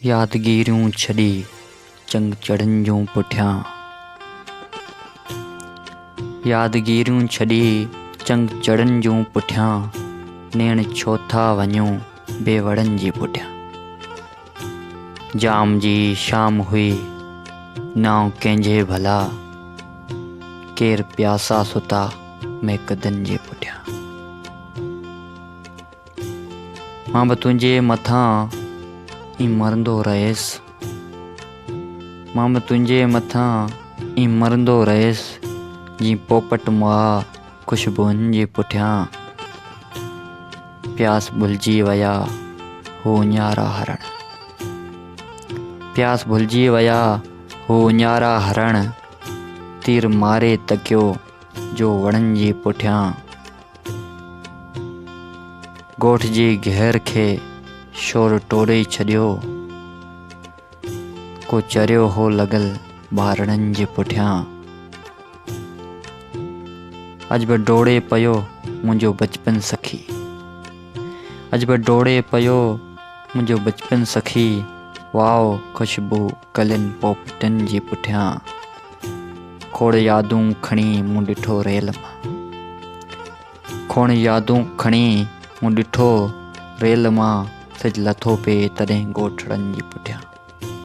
यादगिरियूं छॾी चंग चढ़नि जूं पुठियां। यादगिरियूं छॾी चंग चढ़नि जूं पुठियां, नेण छो था वञूं बेवड़नि जे पुठियां। जाम जी शाम हुई नाव कंहिंजे भला, केर प्यासा सुता महकदनि जे पुठियां। मां बि तुंहिंजे मथां ई मरंदो रहियसि, मां बि तुंहिंजे मथां ई मरंदो रहियसि, जीअं पोपट मुआ ख़ुशबुनि जे पुठियां। प्यास भुलिजी विया हो न्यारा हरण, प्यास भुलिजी विया हो न्यारा हरण, तीर मारे तकियो जो वणनि जे पुठियां। ॻोठ जे घेर खे शोर टोड़े छॾियो, को चरियो हो लॻल ॿारड़नि जे पुठियां। अॼु बि डोड़े पियो मुंहिंजो बचपन सखी, अॼु बि डोड़े पियो मुंहिंजो बचपन सखी, वाओ ख़ुशबू कलियुनि पोपटनि जे पुठियां। खोड़ यादूं खणी मूं ॾिठो रेल मां, खोड़ यादूं खणी मूं ॾिठो रेल मां, सिज लथो पिए तॾहिं ॻोठड़नि जे पुठियां।